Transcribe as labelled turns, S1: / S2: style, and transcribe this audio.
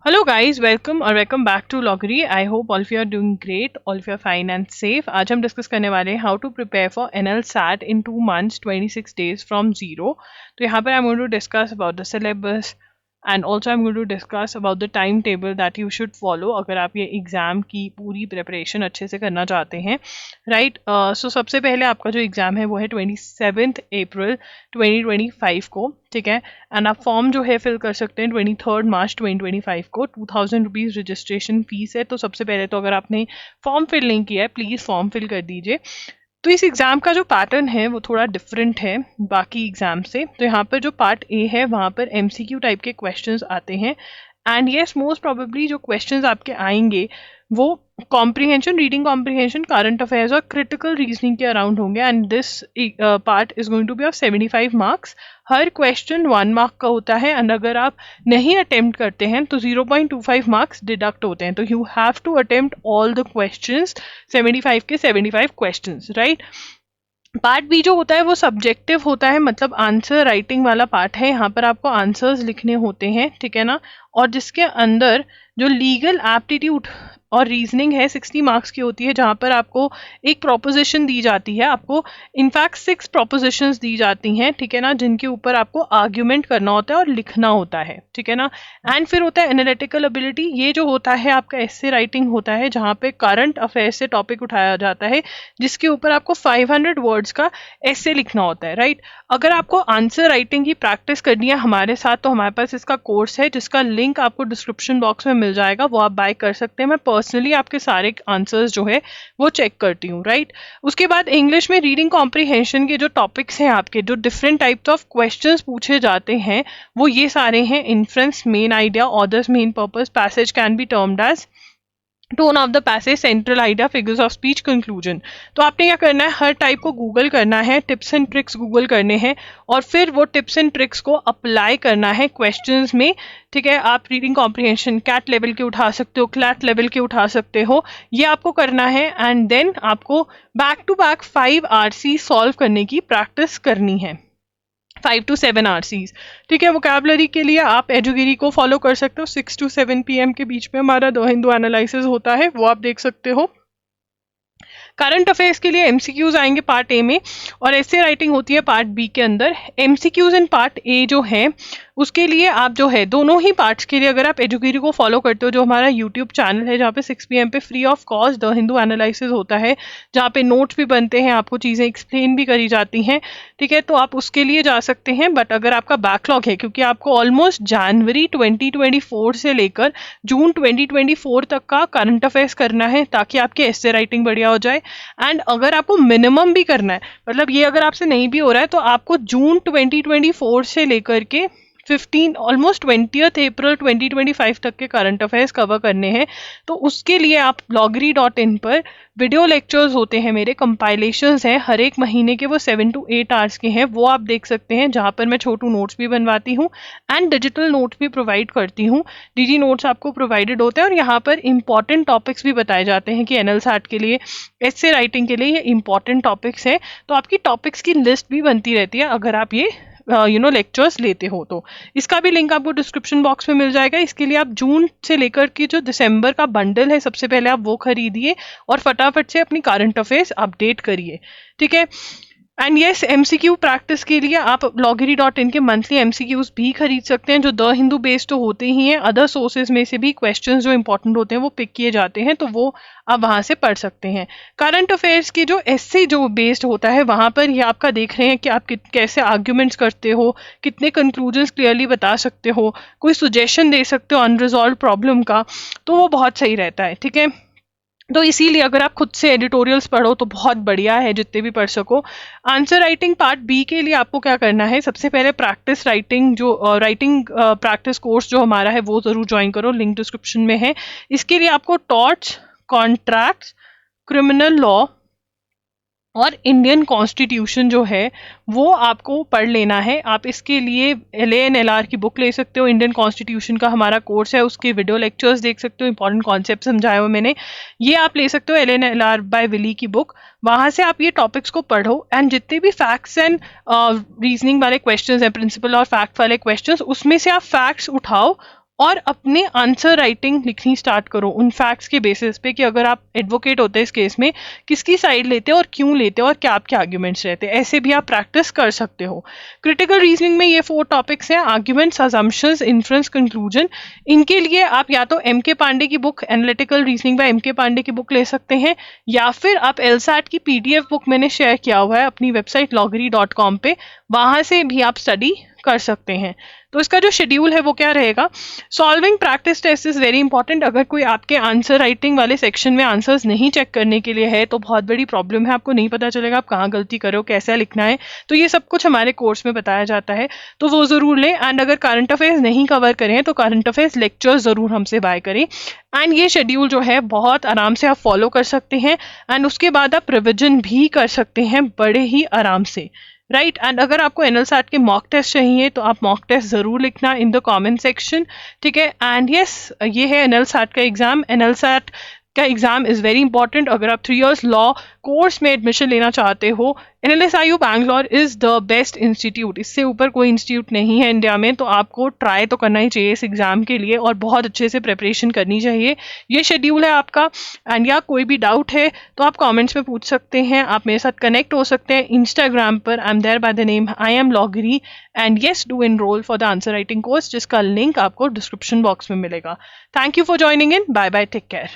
S1: Hello guys, welcome back to Loggery. I hope all of you are doing great, all of you are fine and safe. आज हम discuss करने वाले हैं how to prepare for NL SAT in 2 months 26 days from zero. तो यहाँ पर I'm going to discuss about the syllabus and also I'm going to discuss about the timetable that you should follow अगर आप ये exam की पूरी preparation अच्छे से करना चाहते हैं राइट। सो सबसे पहले आपका जो एग्ज़ाम है वो है 27 अप्रैल 2025 को, ठीक है। एंड आप फॉर्म जो है फिल कर सकते हैं 23 मार्च 2025 को। 2000 रुपीज़ रजिस्ट्रेशन फीस है। तो सबसे पहले तो अगर आपने फॉर्म फिल नहीं किया है प्लीज़ फॉर्म फिल कर दीजिए। तो इस एग्ज़ाम का जो पैटर्न है वो थोड़ा डिफरेंट है बाकी एग्ज़ाम से। तो यहाँ पर जो पार्ट ए है वहाँ पर एमसीक्यू टाइप के क्वेश्चंस आते हैं एंड येस मोस्ट प्रोबेबली जो क्वेश्चंस आपके आएंगे वो comprehension, reading comprehension, current affairs और क्रिटिकल रीजनिंग के अराउंड होंगे and this part is going to be of 75 marks. हर क्वेश्चन 1 मार्क का होता है एंड अगर आप नहीं अटेम्प्ट करते हैं तो 0.25 मार्क्स डिडक्ट होते हैं। तो you have to attempt all the questions, 75 के 75 क्वेश्चंस, राइट। पार्ट बी जो होता है वो सब्जेक्टिव होता है, मतलब आंसर राइटिंग वाला पार्ट है। यहाँ पर आपको आंसर्स लिखने होते हैं, ठीक है ना। और जिसके अंदर जो लीगल एप्टीट्यूड और रीजनिंग है 60 मार्क्स की होती है, जहाँ पर आपको एक प्रोपोजिशन दी जाती है, आपको इनफैक्ट 6 प्रोपोजिशंस दी जाती हैं, ठीक है ना, जिनके ऊपर आपको आर्ग्यूमेंट करना होता है और लिखना होता है, ठीक है ना। एंड फिर होता है एनालिटिकल एबिलिटी। ये जो होता है आपका एस्से राइटिंग होता है, जहाँ पे करंट अफेयर से टॉपिक उठाया जाता है जिसके ऊपर आपको 500 वर्ड्स का एस्से लिखना होता है, राइट। अगर आपको आंसर राइटिंग की प्रैक्टिस करनी है हमारे साथ तो हमारे पास इसका कोर्स है जिसका लिंक आपको डिस्क्रिप्शन बॉक्स में मिल जाएगा, वो आप बाय कर सकते हैं। मैं पर्सनली आपके सारे आंसर्स जो है वो चेक करती हूँ, राइट। उसके बाद इंग्लिश में रीडिंग कॉम्प्रिहेंशन के जो टॉपिक्स हैं, आपके जो डिफरेंट टाइप्स ऑफ क्वेश्चंस पूछे जाते हैं वो ये सारे हैं। Inference, main idea, orders, main purpose, passage can be termed as, tone of the passage, central idea, figures of speech, conclusion. तो आपने क्या करना है, हर टाइप को गूगल करना है, टिप्स एंड ट्रिक्स गूगल करने हैं और फिर वो टिप्स एंड ट्रिक्स को अप्लाई करना है क्वेश्चंस में, ठीक है। आप रीडिंग कॉम्प्रिहेंशन कैट लेवल के उठा सकते हो, क्लैट लेवल के उठा सकते हो, ये आपको करना है। एंड देन आपको back to back 5 RC solve करने की प्रैक्टिस करनी है, 5 to 7 RCs, ठीक है। वोकैबुलरी के लिए आप एजुगिरी को फॉलो कर सकते हो। 6 to 7 PM के बीच में हमारा द हिंदू एनालिसिस होता है, वो आप देख सकते हो। करंट अफेयर्स के लिए एमसीक्यूज आएंगे पार्ट ए में और ऐसे राइटिंग होती है पार्ट बी के अंदर। एमसीक्यूज इन पार्ट ए जो है उसके लिए आप जो है दोनों ही पार्ट्स के लिए अगर आप एजुगिरी को फॉलो करते हो, जो हमारा यूट्यूब चैनल है जहाँ पे 6 PM पे free of cost the Hindu analysis होता है, जहाँ पे नोट्स भी बनते हैं, आपको चीज़ें एक्सप्लेन भी करी जाती हैं, ठीक है, तो आप उसके लिए जा सकते हैं। बट अगर आपका बैकलॉग है, क्योंकि आपको ऑलमोस्ट जनवरी 2024 से लेकर जून 2024 तक का करंट अफेयर्स करना है ताकि आपकी एस्से राइटिंग बढ़िया हो जाए। एंड अगर आपको मिनिमम भी करना है, मतलब ये अगर आपसे नहीं भी हो रहा है तो आपको जून 2024 से लेकर के 15 ऑलमोस्ट 20th अप्रैल 2025 तक के करंट अफेयर्स कवर करने हैं। तो उसके लिए आप loggery.in पर वीडियो लेक्चर्स होते हैं, मेरे कंपाइलेशंस हैं, हर एक महीने के वो 7 to 8 आवर्स के हैं, वो आप देख सकते हैं, जहाँ पर मैं छोटू नोट्स भी बनवाती हूँ एंड डिजिटल नोट्स भी प्रोवाइड करती हूँ। डीजी नोट्स आपको प्रोवाइडेड होते हैं और यहाँ पर इंपॉर्टेंट टॉपिक्स भी बताए जाते हैं कि एनएल सैट के लिए, एस्से राइटिंग के लिए ये इंपॉर्टेंट टॉपिक्स हैं। तो आपकी टॉपिक्स की लिस्ट भी बनती रहती है अगर आप ये लेक्चर्स लेते हो तो। इसका भी लिंक आपको डिस्क्रिप्शन बॉक्स में मिल जाएगा। इसके लिए आप जून से लेकर के जो दिसंबर का बंडल है सबसे पहले आप वो खरीदिए और फटाफट से अपनी करंट अफेयर्स अपडेट करिए, ठीक है। एंड येस, एमसीक्यू प्रैक्टिस के लिए आप loggery.in के मंथली एमसीक्यूज भी खरीद सकते हैं, जो द हिंदू बेस्ड तो होते ही हैं, अदर सोर्सेज में से भी क्वेश्चंस जो इंपॉर्टेंट होते हैं वो पिक किए जाते हैं, तो वो आप वहाँ से पढ़ सकते हैं। करंट अफेयर्स की जो एस्से जो बेस्ड होता है वहाँ पर ये आपका देख रहे हैं कि आप कैसे आर्ग्यूमेंट्स करते हो, कितने कंक्लूजन्स क्लियरली बता सकते हो, कोई सुजेशन दे सकते हो अनरिजॉल्व प्रॉब्लम का, तो वो बहुत सही रहता है, ठीक है। तो इसीलिए अगर आप खुद से एडिटोरियल्स पढ़ो तो बहुत बढ़िया है, जितने भी पढ़ सको। आंसर राइटिंग पार्ट बी के लिए आपको क्या करना है, सबसे पहले प्रैक्टिस राइटिंग जो राइटिंग प्रैक्टिस कोर्स जो हमारा है वो ज़रूर ज्वाइन करो, लिंक डिस्क्रिप्शन में है। इसके लिए आपको टॉर्ट्स, कॉन्ट्रैक्ट्स, क्रिमिनल लॉ और इंडियन कॉन्स्टिट्यूशन जो है वो आपको पढ़ लेना है। आप इसके लिए LANLR की बुक ले सकते हो, इंडियन कॉन्स्टिट्यूशन का हमारा कोर्स है, उसके वीडियो लेक्चर्स देख सकते हो, इंपॉर्टेंट कॉन्सेप्ट समझाए हुए मैंने, ये आप ले सकते हो LANLR बाय विली की बुक। वहाँ से आप ये टॉपिक्स को पढ़ो एंड जितने भी फैक्ट्स एंड रीजनिंग वाले क्वेश्चंस हैं, प्रिंसिपल और फैक्ट वाले क्वेश्चंस, उसमें से आप फैक्ट्स उठाओ और अपने आंसर राइटिंग लिखनी स्टार्ट करो उन फैक्ट्स के बेसिस पे कि अगर आप एडवोकेट होते हैं इस केस में, किसकी साइड लेते हो और क्यों लेते हो और क्या आपके आर्ग्यूमेंट्स रहते हैं, ऐसे भी आप प्रैक्टिस कर सकते हो। क्रिटिकल रीजनिंग में ये 4 टॉपिक्स हैं, आर्ग्यूमेंट्स, अजम्पशंस, इन्फ्रेंस, कंक्लूजन। इनके लिए आप या तो एम के पांडे की book analytical reasoning by M K Pandey की बुक ले सकते हैं, या फिर आप एलसैट की पीडीएफ बुक मैंने शेयर किया हुआ है अपनी वेबसाइट loggery.com पे, वहां से भी आप स्टडी कर सकते हैं। तो इसका जो शेड्यूल है वो क्या रहेगा, solving practice test is very important. अगर कोई आपके आंसर राइटिंग वाले सेक्शन में आंसर्स नहीं चेक करने के लिए है तो बहुत बड़ी प्रॉब्लम है, आपको नहीं पता चलेगा आप कहाँ गलती करो, कैसे लिखना है। तो ये सब कुछ हमारे कोर्स में बताया जाता है, तो वो जरूर लें। एंड अगर करंट अफेयर्स नहीं कवर करें तो करंट अफेयर्स लेक्चर्स जरूर हमसे बाय करें। एंड ये शेड्यूल जो है बहुत आराम से आप फॉलो कर सकते हैं, एंड उसके बाद आप रिविजन भी कर सकते हैं बड़े ही आराम से, राइट। एंड अगर आपको एनएलसैट के मॉक टेस्ट चाहिए तो आप मॉक टेस्ट जरूर लिखना इन द कमेंट सेक्शन, ठीक है। एंड यस, ये है एनएलसैट का एग्जाम। एनएलसैट का एग्जाम इज वेरी इंपॉर्टेंट। अगर आप 3 years लॉ कोर्स में एडमिशन लेना चाहते हो, NLSIU Bangalore is the best institute. इससे ऊपर कोई इंस्टीट्यूट नहीं है इंडिया में, तो आपको ट्राई तो करना ही चाहिए इस एग्जाम के लिए और बहुत अच्छे से प्रिपरेशन करनी चाहिए। ये शेड्यूल है आपका। एंड या कोई भी डाउट है तो आप कमेंट्स में पूछ सकते हैं, आप मेरे साथ कनेक्ट हो सकते हैं इंस्टाग्राम पर। I am there by the name I am लॉगरी। And yes, do enroll for the answer writing course, जिसका लिंक आपको डिस्क्रिप्शन बॉक्स में मिलेगा। Thank you for joining in. Bye bye, take care.